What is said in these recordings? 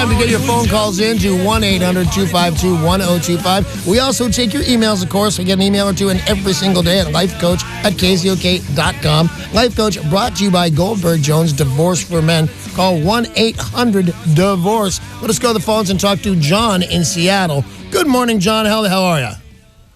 time to get your phone calls in to 1-800-252-1025. We also take your emails, of course. We get an email or two in every single day at lifecoach@KZOK.com. Life Coach brought to you by Goldberg Jones Divorce for Men. Call 1-800-DIVORCE. Let us go to the phones and talk to John in Seattle. Good morning, John. How the hell are you?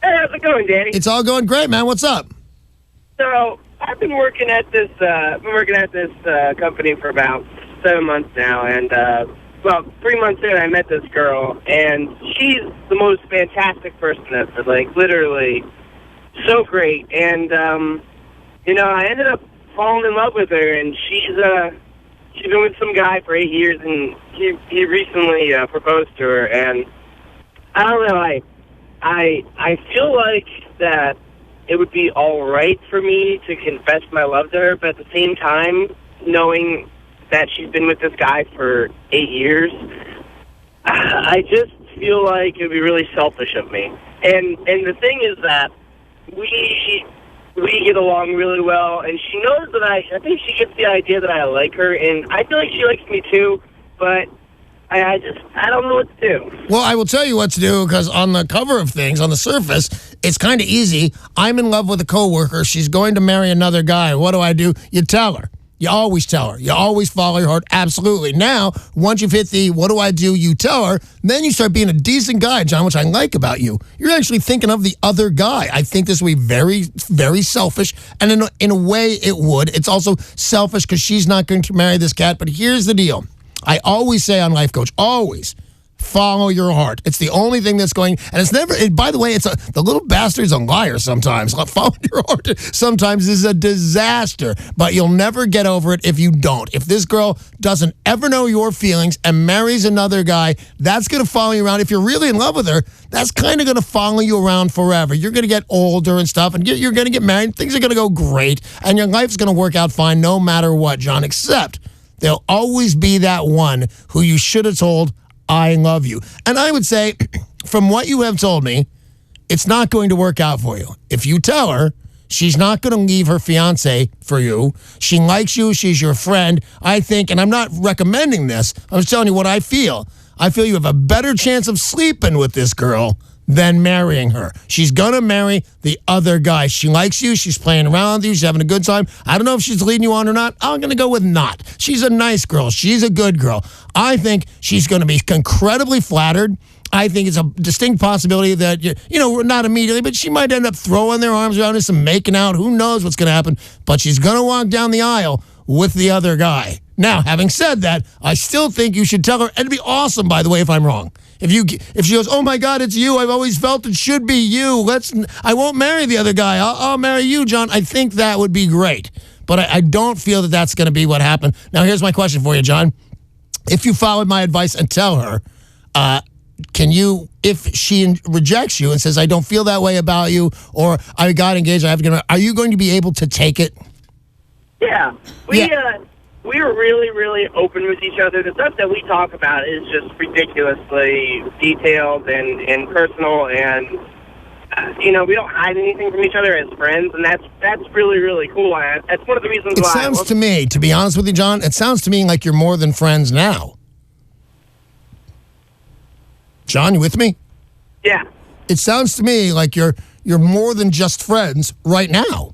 Hey, how's it going, Danny? It's all going great, man. What's up? So I've been working at this company for about 7 months now, and 3 months in, I met this girl, and she's the most fantastic person ever. Like, literally, so great. And I ended up falling in love with her, and she's been with some guy for 8 years, and he recently proposed to her, and I don't know, I feel like that it would be all right for me to confess my love to her, but at the same time, knowing that she's been with this guy for 8 years, I just feel like it would be really selfish of me. And the thing is that we get along really well, and she knows that I think she gets the idea that I like her, and I feel like she likes me too, but I don't know what to do. Well, I will tell you what to do, because on the cover of things, on the surface, it's kind of easy. I'm in love with a coworker. She's going to marry another guy. What do? You tell her. You always tell her. You always follow your heart. Absolutely. Now, once you've hit the what do I do, you tell her, then you start being a decent guy, John, which I like about you. You're actually thinking of the other guy. I think this would be very, very selfish, and in a way it would. It's also selfish because she's not going to marry this cat, but here's the deal. I always say on Life Coach, always follow your heart. It's the only thing that's going, and it's never, by the way, the little bastard's a liar sometimes. Following your heart sometimes is a disaster, but you'll never get over it if you don't. If this girl doesn't ever know your feelings and marries another guy, that's going to follow you around. If you're really in love with her, that's kind of going to follow you around forever. You're going to get older and stuff, and you're going to get married. Things are going to go great, and your life's going to work out fine no matter what, John, except there'll always be that one who you should have told, I love you. And I would say, from what you have told me, it's not going to work out for you. If you tell her, she's not going to leave her fiancé for you. She likes you. She's your friend. I think, and I'm not recommending this, I'm just telling you what I feel. I feel you have a better chance of sleeping with this girl than marrying her. She's going to marry the other guy. She likes you. She's playing around with you. She's having a good time. I don't know if she's leading you on or not. I'm going to go with not. She's a nice girl. She's a good girl. I think she's going to be incredibly flattered. I think it's a distinct possibility that, not immediately, but she might end up throwing their arms around us and making out. Who knows what's going to happen? But she's going to walk down the aisle with the other guy. Now, having said that, I still think you should tell her. It'd be awesome, by the way, if I'm wrong. If she goes, oh my God, it's you. I've always felt it should be you. I won't marry the other guy. I'll marry you, John. I think that would be great. But I don't feel that that's going to be what happened. Now, here's my question for you, John. If you followed my advice and tell her, can you, if she rejects you and says, I don't feel that way about you, or I got engaged, are you going to be able to take it? Yeah. We are really, really open with each other. The stuff that we talk about is just ridiculously detailed and personal, and we don't hide anything from each other as friends, and that's really, really cool. That's one of the reasons why. It sounds to me, to be honest with you, John, it sounds to me like you're more than friends now. John, you with me? Yeah. It sounds to me like you're more than just friends right now.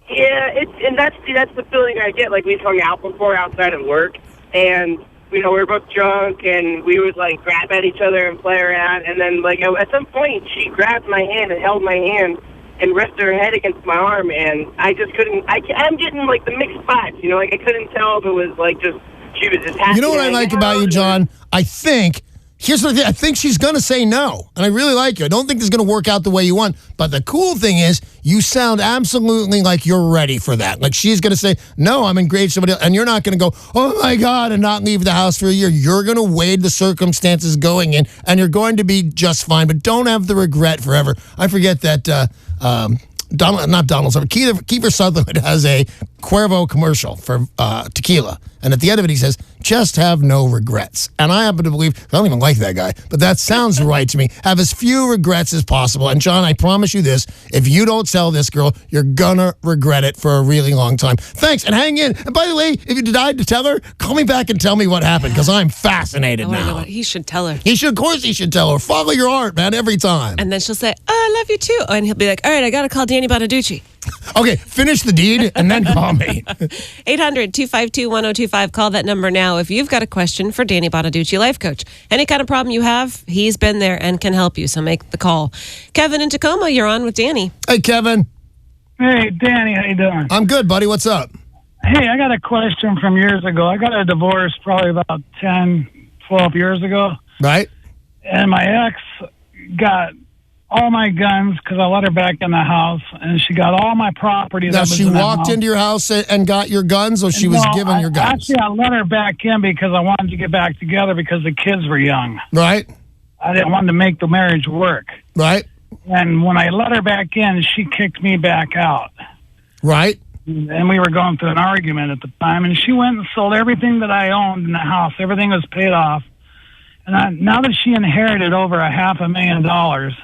Yeah, that's the feeling I get. Like, we've hung out before outside of work, and we were both drunk, and we would grab at each other and play around. And then at some point, she grabbed my hand and held my hand and rested her head against my arm, and I just couldn't. I'm getting the mixed vibes. I couldn't tell if it was just she was just happy. You know what I like about you, John? I think. Here's the thing. I think she's going to say no, and I really like you. I don't think this is going to work out the way you want, but the cool thing is you sound absolutely like you're ready for that. Like, she's going to say, no, I'm engaged to somebody else, and you're not going to go, oh, my God, and not leave the house for a year. You're going to weigh the circumstances going in, and you're going to be just fine, but don't have the regret forever. I forget that Kiefer Sutherland has a Cuervo commercial for tequila. And at the end of it, he says, just have no regrets. And I happen to believe, I don't even like that guy, but that sounds right to me. Have as few regrets as possible. And John, I promise you this, if you don't tell this girl, you're gonna regret it for a really long time. Thanks, and hang in. And by the way, if you decide to tell her, call me back and tell me what happened, because I'm fascinated now. He should tell her. Of course he should tell her. Follow your heart, man, every time. And then she'll say, oh, I love you too. And he'll be like, all right, I got to call Danny Bonaduce. Okay, finish the deed and then call me. 800-252-1025. Call that number now if you've got a question for Danny Bonaduce, life coach. Any kind of problem you have, he's been there and can help you, so make the call. Kevin in Tacoma, you're on with Danny. Hey, Kevin. Hey, Danny, how you doing? I'm good, buddy. What's up? Hey, I got a question from years ago. I got a divorce probably about 10, 12 years ago. Right. And my ex got all my guns because I let her back in the house, and she got all my property. Now, she walked into your house and got your guns, or she was given your guns? Actually, I let her back in because I wanted to get back together because the kids were young. Right. I didn't want to make the marriage work. Right. And when I let her back in, she kicked me back out. Right. And we were going through an argument at the time, and she went and sold everything that I owned in the house. Everything was paid off. And now that she inherited over $500,000,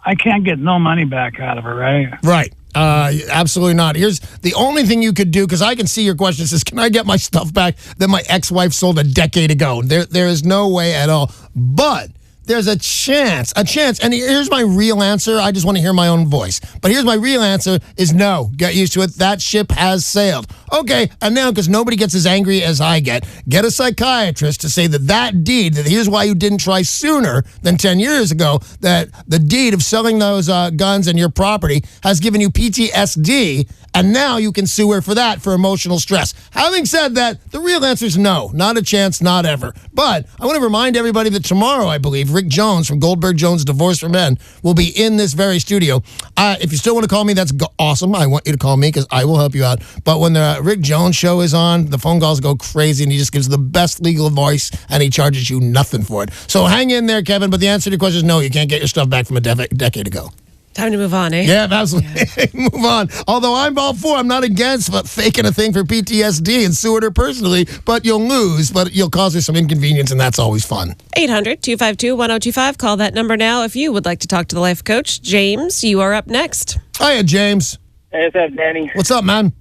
I can't get no money back out of her, right? Right. Absolutely not. Here's the only thing you could do, because I can see your question says, can I get my stuff back that my ex-wife sold a decade ago? There is no way at all. But there's a chance. And here's my real answer. I just want to hear my own voice. But here's my real answer is no. Get used to it. That ship has sailed. Okay, and now, because nobody gets as angry as I get a psychiatrist to say that deed, that here's why you didn't try sooner than 10 years ago, that the deed of selling those guns and your property has given you PTSD, and now you can sue her for that, for emotional stress. Having said that, the real answer is no. Not a chance, not ever. But I want to remind everybody that tomorrow, I believe, Rick Jones from Goldberg Jones Divorce for Men will be in this very studio. If you still want to call me, that's awesome. I want you to call me because I will help you out. But when the Rick Jones show is on, the phone calls go crazy, and he just gives the best legal advice, and he charges you nothing for it. So hang in there, Kevin. But the answer to your question is no, you can't get your stuff back from a decade ago. Time to move on, eh? Yeah, absolutely. Yeah. Move on. Although I'm all for, I'm not against faking a thing for PTSD and suing her personally, but you'll lose, but you'll cause her some inconvenience, and that's always fun. 800-252-1025. Call that number now if you would like to talk to the life coach. James, you are up next. Hiya, James. Hey, what's up, Danny? What's up, man?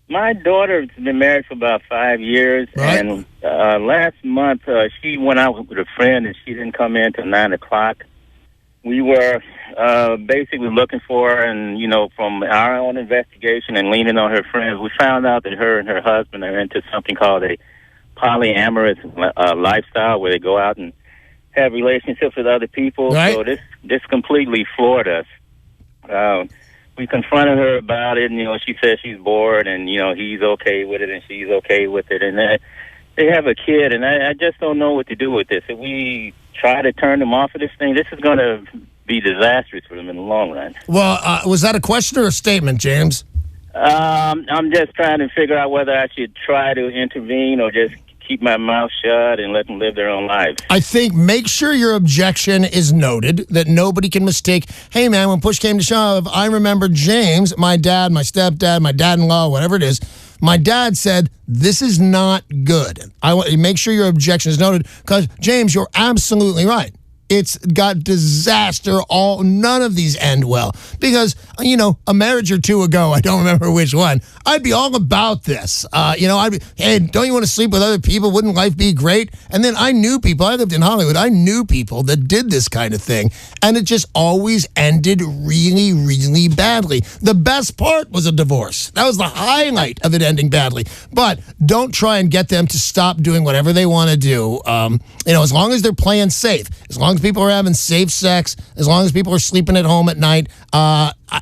My daughter's been married for about 5 years, right. And last month she went out with a friend, and she didn't come in till 9 o'clock. We were basically looking for her, and, from our own investigation and leaning on her friends, we found out that her and her husband are into something called a polyamorous lifestyle, where they go out and have relationships with other people. Right. So this completely floored us. We confronted her about it, and, she said she's bored, and, he's okay with it, and she's okay with it. And they have a kid, and I just don't know what to do with this. If we try to turn them off of this thing, this is going to be disastrous for them in the long run. Well, was that a question or a statement, James? I'm just trying to figure out whether I should try to intervene or just keep my mouth shut and let them live their own lives. I think make sure your objection is noted, that nobody can mistake, hey, man, when push came to shove, I remember James, my dad, my stepdad, my dad-in-law, whatever it is, my dad said, this is not good. I want you to make sure your objection is noted, because, James, you're absolutely right. It's got disaster. None of these end well. Because, a marriage or two ago, I don't remember which one, I'd be all about this. I'd be, hey, don't you want to sleep with other people? Wouldn't life be great? And then I knew people. I lived in Hollywood. I knew people that did this kind of thing. And it just always ended really, really badly. The best part was a divorce. That was the highlight of it ending badly. But don't try and get them to stop doing whatever they want to do. As long as they're playing safe, as long as people are having safe sex, as long as people are sleeping at home at night,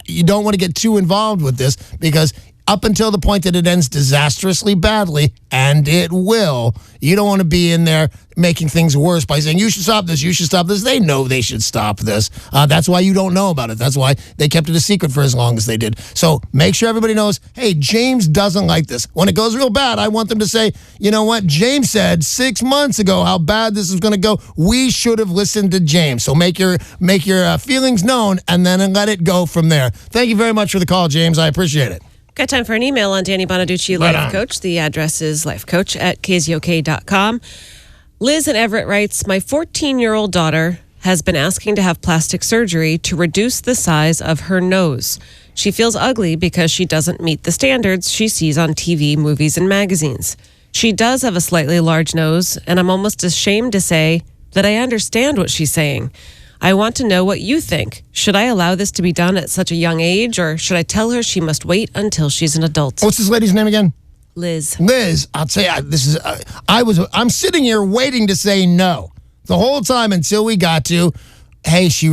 you don't want to get too involved with this, because up until the point that it ends disastrously badly, and it will, you don't want to be in there making things worse by saying, you should stop this, you should stop this. They know they should stop this. That's why you don't know about it. That's why they kept it a secret for as long as they did. So make sure everybody knows, hey, James doesn't like this. When it goes real bad, I want them to say, you know what, James said 6 months ago how bad this is going to go. We should have listened to James. So make your feelings known, and then let it go from there. Thank you very much for the call, James. I appreciate it. Got time for an email on Danny Bonaduce, Right Life on. Coach. The address is lifecoach@KZOK.com. Liz in Everett writes, my 14-year-old daughter has been asking to have plastic surgery to reduce the size of her nose. She feels ugly because she doesn't meet the standards she sees on TV, movies, and magazines. She does have a slightly large nose, and I'm almost ashamed to say that I understand what she's saying. I want to know what you think. Should I allow this to be done at such a young age, or should I tell her she must wait until she's an adult? What's this lady's name again? Liz. Liz, I'll tell you, I'm sitting here waiting to say no the whole time until we got to, hey, she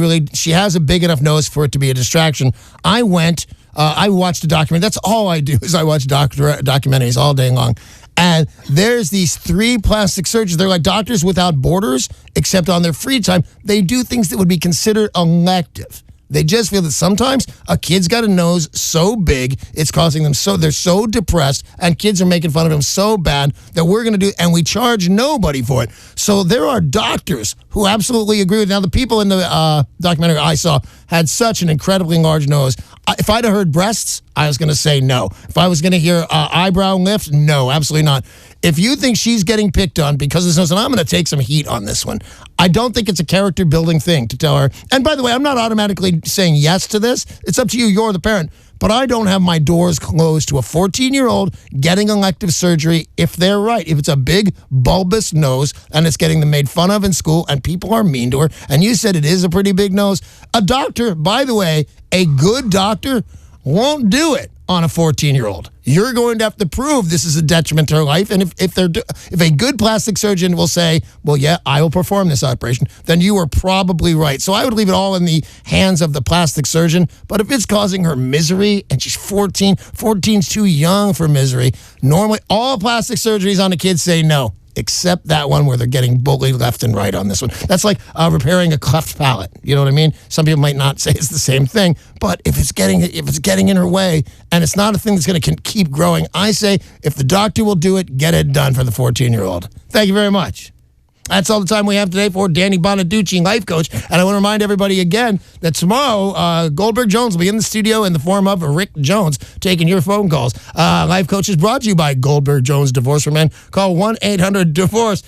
has a big enough nose for it to be a distraction. I watched a documentary. That's all I do is I watch documentaries all day long. And there's these 3 plastic surgeons. They're like Doctors Without Borders, except on their free time, they do things that would be considered elective. They just feel that sometimes a kid's got a nose so big, it's causing them they're so depressed, and kids are making fun of them so bad that we're going to do, and we charge nobody for it. So there are doctors who absolutely agree with it. Now, the people in the documentary I saw had such an incredibly large nose. If I'd have heard breasts, I was going to say no. If I was going to hear eyebrow lift, no, absolutely not. If you think she's getting picked on because of this nose, and I'm going to take some heat on this one, I don't think it's a character-building thing to tell her. And by the way, I'm not automatically saying yes to this. It's up to you. You're the parent. But I don't have my doors closed to a 14-year-old getting elective surgery if they're right. If it's a big, bulbous nose and it's getting them made fun of in school and people are mean to her, and you said it is a pretty big nose, a doctor, by the way, a good doctor won't do it on a 14-year-old. You're going to have to prove this is a detriment to her life. And if a good plastic surgeon will say, well, yeah, I will perform this operation, then you are probably right. So I would leave it all in the hands of the plastic surgeon. But if it's causing her misery and she's 14, 14's too young for misery, normally all plastic surgeries on a kid say no, except that one where they're getting bullied left and right on this one. That's like repairing a cleft palate. You know what I mean? Some people might not say it's the same thing, but if it's getting in her way and it's not a thing that's going to keep growing, I say if the doctor will do it, get it done for the 14-year-old. Thank you very much. That's all the time we have today for Danny Bonaduce, Life Coach. And I want to remind everybody again that tomorrow, Goldberg Jones will be in the studio in the form of Rick Jones taking your phone calls. Life Coach is brought to you by Goldberg Jones Divorce for Men. Call 1-800-DIVORCE.